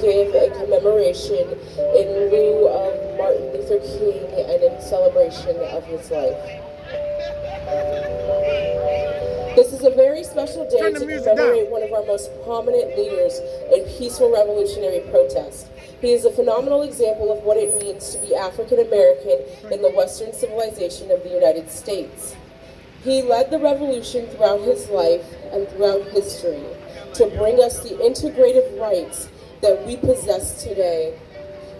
give a commemoration in lieu of Martin Luther King and in celebration of his life. This is a very special day to commemorate one of our most prominent leaders in peaceful revolutionary protest. He is a phenomenal example of what it means to be African American in the Western civilization of the United States. He led the revolution throughout his life and throughout history to bring us the integrative rights that we possess today.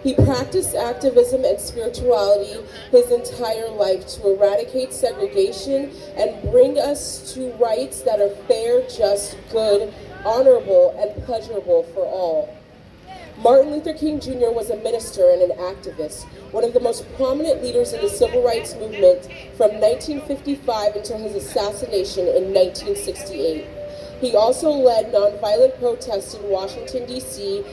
He practiced activism and spirituality his entire life to eradicate segregation and bring us to rights that are fair, just, good, honorable, and pleasurable for all. Martin Luther King Jr. was a minister and an activist, one of the most prominent leaders in the civil rights movement from 1955 until his assassination in 1968. He also led nonviolent protests in Washington, D.C.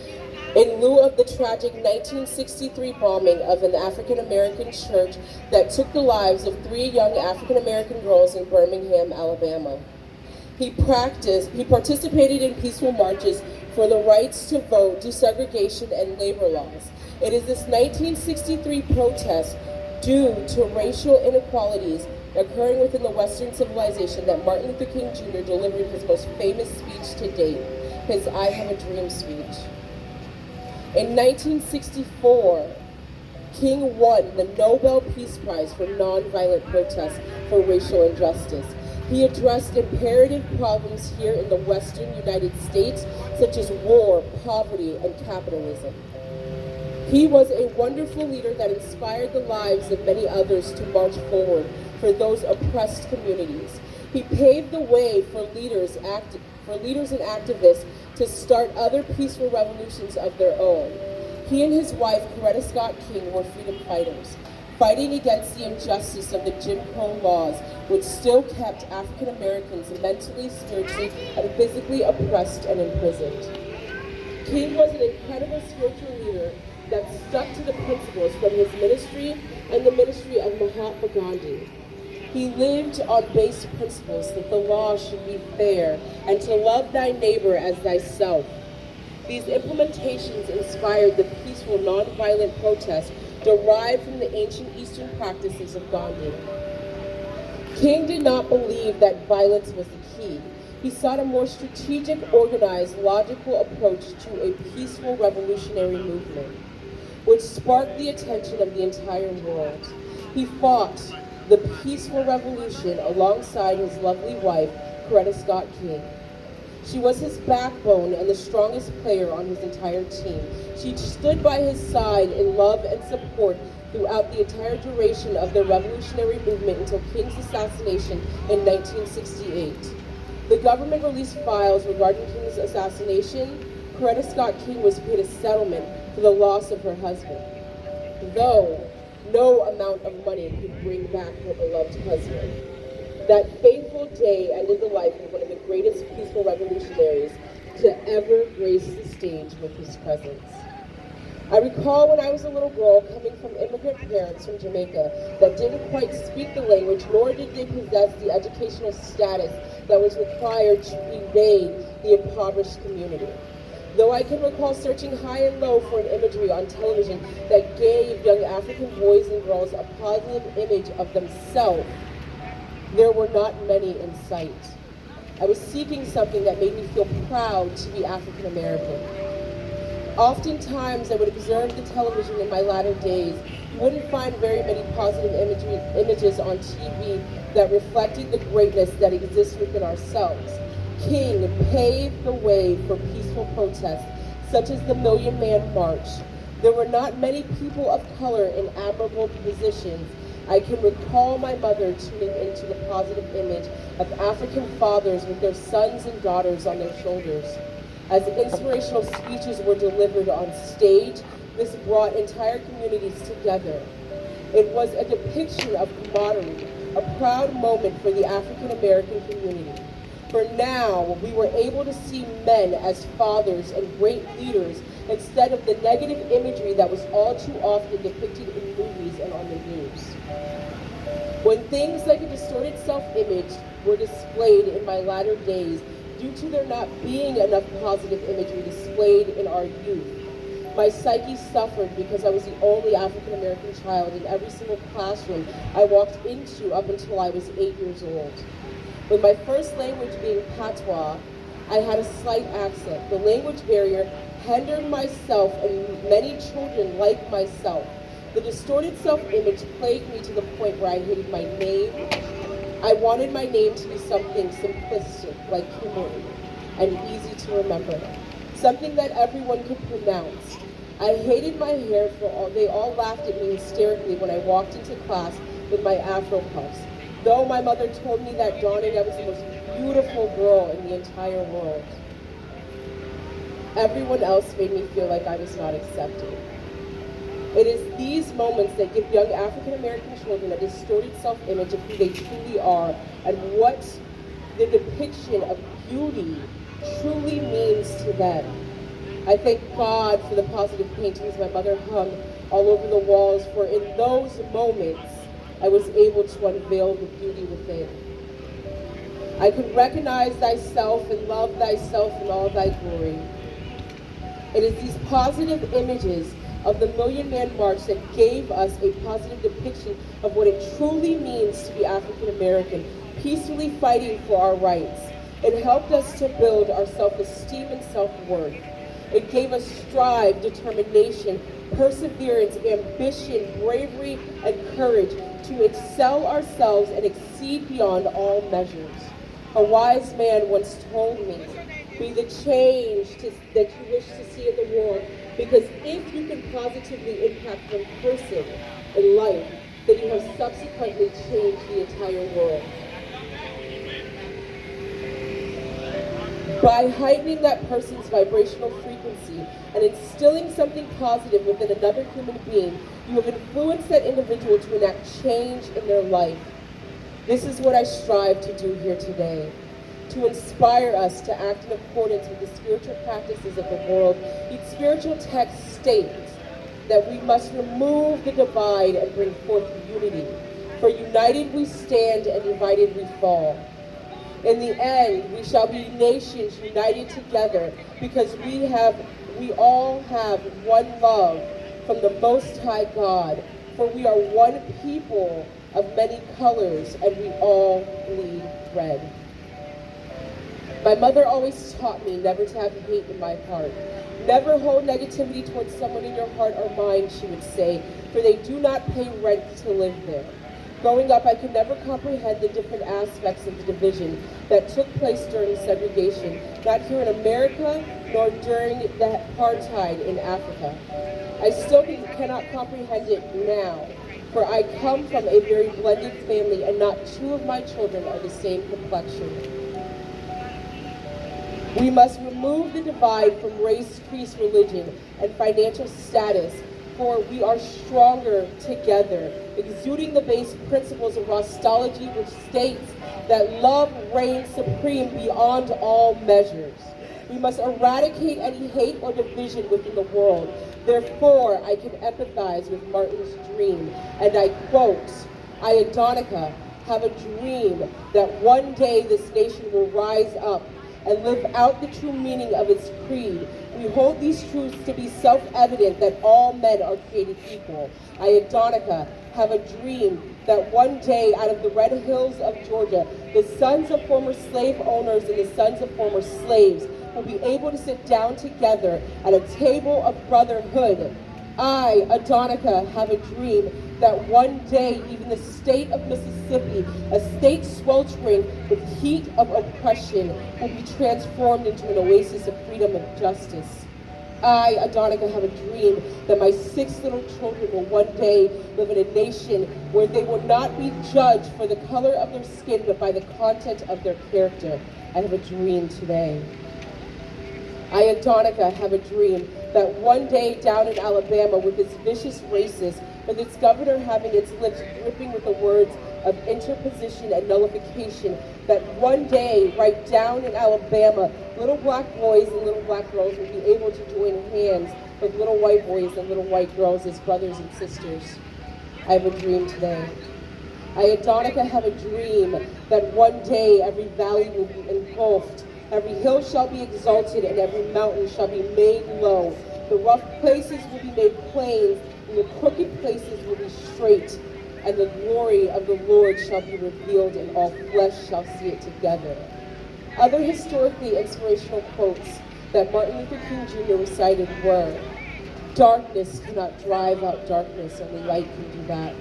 in lieu of the tragic 1963 bombing of an African American church that took the lives of 3 young African American girls in Birmingham, Alabama. He participated in peaceful marches for the rights to vote, desegregation, and labor laws. It is this 1963 protest due to racial inequalities occurring within the Western civilization that Martin Luther King Jr. delivered his most famous speech to date, his I Have a Dream speech. In 1964, King won the Nobel Peace Prize for nonviolent protest for racial injustice. He addressed imperative problems here in the Western United States, such as war, poverty, and capitalism. He was a wonderful leader that inspired the lives of many others to march forward for those oppressed communities. He paved the way for leaders and activists to start other peaceful revolutions of their own. He and his wife, Coretta Scott King, were freedom fighters, fighting against the injustice of the Jim Crow laws, which still kept African Americans mentally, spiritually, and physically oppressed and imprisoned. King was an incredible spiritual leader that stuck to the principles from his ministry and the ministry of Mahatma Gandhi. He lived on base principles that the law should be fair and to love thy neighbor as thyself. These implementations inspired the peaceful, nonviolent protest derived from the ancient Eastern practices of Gandhi. King did not believe that violence was the key. He sought a more strategic, organized, logical approach to a peaceful revolutionary movement, which sparked the attention of the entire world. He fought the peaceful revolution alongside his lovely wife, Coretta Scott King. She was his backbone and the strongest player on his entire team. She stood by his side in love and support throughout the entire duration of the revolutionary movement until King's assassination in 1968. The government released files regarding King's assassination. Coretta Scott King was paid a settlement for the loss of her husband, though no amount of money could bring back her beloved husband. That fateful day ended the life of one of the greatest peaceful revolutionaries to ever grace the stage with his presence. I recall when I was a little girl coming from immigrant parents from Jamaica that didn't quite speak the language, nor did they possess the educational status that was required to evade the impoverished community. Though I can recall searching high and low for an imagery on television that gave young African boys and girls a positive image of themselves, there were not many in sight. I was seeking something that made me feel proud to be African American. Oftentimes, I would observe the television in my latter days. You wouldn't find very many positive images on TV that reflected the greatness that exists within ourselves. King paved the way for peaceful protests, such as the Million Man March. There were not many people of color in admirable positions. I can recall my mother tuning into the positive image of African fathers with their sons and daughters on their shoulders. As inspirational speeches were delivered on stage, this brought entire communities together. It was a depiction of camaraderie, a proud moment for the African American community. For now, we were able to see men as fathers and great leaders instead of the negative imagery that was all too often depicted in movies and on the news. When things like a distorted self-image were displayed in my latter days, due to there not being enough positive imagery displayed in our youth, My psyche suffered because I was the only African American child in every single classroom I walked into up until I was 8 years old. With my first language being patois, I had a slight accent. The language barrier hindered myself and many children like myself. The distorted self-image plagued me to the point where I hated my name. I wanted my name to be something simplistic, like Kimberly, and easy to remember. Something that everyone could pronounce. I hated my hair they all laughed at me hysterically when I walked into class with my Afro puffs. Though my mother told me that dawning I was the most beautiful girl in the entire world. Everyone else made me feel like I was not accepted. It is these moments that give young African American children a distorted self-image of who they truly are and what the depiction of beauty truly means to them. I thank God for the positive paintings my mother hung all over the walls, for in those moments, I was able to unveil the beauty within. I could recognize thyself and love thyself in all thy glory. It is these positive images of the Million Man March that gave us a positive depiction of what it truly means to be African American, peacefully fighting for our rights. It helped us to build our self-esteem and self-worth. It gave us strive, determination, perseverance, ambition, bravery, and courage to excel ourselves and exceed beyond all measures. A wise man once told me, be the change that you wish to see in the world, because if you can positively impact one person in life, then you have subsequently changed the entire world. By heightening that person's vibrational frequency and instilling something positive within another human being, you have influenced that individual to enact change in their life. This is what I strive to do here today, to inspire us to act in accordance with the spiritual practices of the world. Each spiritual text states that we must remove the divide and bring forth unity. For united we stand and divided we fall. In the end, we shall be nations united together because we all have one love from the Most High God. For we are one people of many colors and we all bleed red. My mother always taught me never to have hate in my heart. Never hold negativity towards someone in your heart or mind, she would say, for they do not pay rent to live there. Growing up, I could never comprehend the different aspects of the division that took place during segregation, not here in America, nor during the apartheid in Africa. I still cannot comprehend it now, for I come from a very blended family and not two of my children are the same complexion. We must remove the divide from race, creed, religion, and financial status, for we are stronger together, exuding the base principles of Rastology, which states that love reigns supreme beyond all measures. We must eradicate any hate or division within the world. Therefore, I can empathize with Martin's dream, and I quote, I, Adonica, have a dream that one day this nation will rise up and live out the true meaning of its creed. We hold these truths to be self-evident that all men are created equal. I, Adonica, have a dream that one day out of the red hills of Georgia, the sons of former slave owners and the sons of former slaves will be able to sit down together at a table of brotherhood. I, Adonica, have a dream that one day even the state of Mississippi, a state sweltering with heat of oppression, will be transformed into an oasis of freedom and justice. I, Adonica, have a dream that my 6 little children will one day live in a nation where they will not be judged for the color of their skin, but by the content of their character. I have a dream today. I, Adonica, have a dream that one day down in Alabama with its vicious racists, with its governor having its lips dripping with the words of interposition and nullification, that one day right down in Alabama, little black boys and little black girls will be able to join hands with little white boys and little white girls as brothers and sisters. I have a dream today. I, Adonica, have a dream that one day every valley will be engulfed, every hill shall be exalted, and every mountain shall be made low. The rough places will be made plain, and the crooked places will be straight, and the glory of the Lord shall be revealed, and all flesh shall see it together. Other historically inspirational quotes that Martin Luther King Jr. recited were, "Darkness cannot drive out darkness, only light can do that.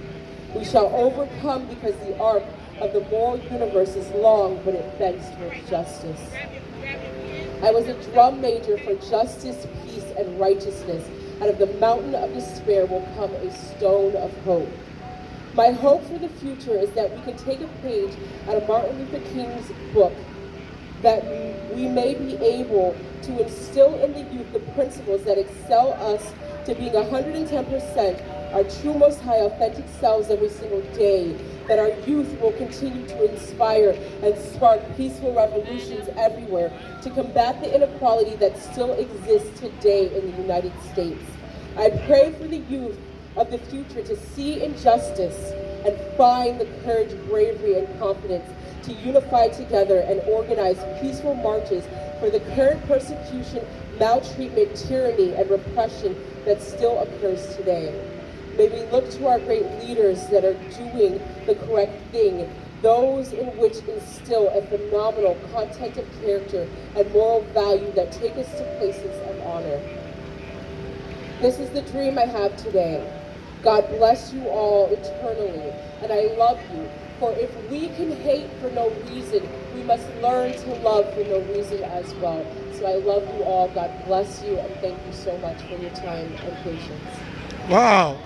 We shall overcome because the arc of the moral universe is long, but it bends towards justice. I was a drum major for justice, peace, and righteousness. Out of the mountain of despair will come a stone of hope." My hope for the future is that we can take a page out of Martin Luther King's book, that we may be able to instill in the youth the principles that excel us to being 110% our true, most high, authentic selves every single day, that our youth will continue to inspire and spark peaceful revolutions everywhere to combat the inequality that still exists today in the United States. I pray for the youth of the future to see injustice and find the courage, bravery, and confidence to unify together and organize peaceful marches for the current persecution, maltreatment, tyranny, and repression that still occurs today. May we look to our great leaders that are doing the correct thing, those in which instill a phenomenal content of character and moral value that take us to places of honor. This is the dream I have today. God bless you all eternally, and I love you. For if we can hate for no reason, we must learn to love for no reason as well. So I love you all. God bless you, and thank you so much for your time and patience. Wow.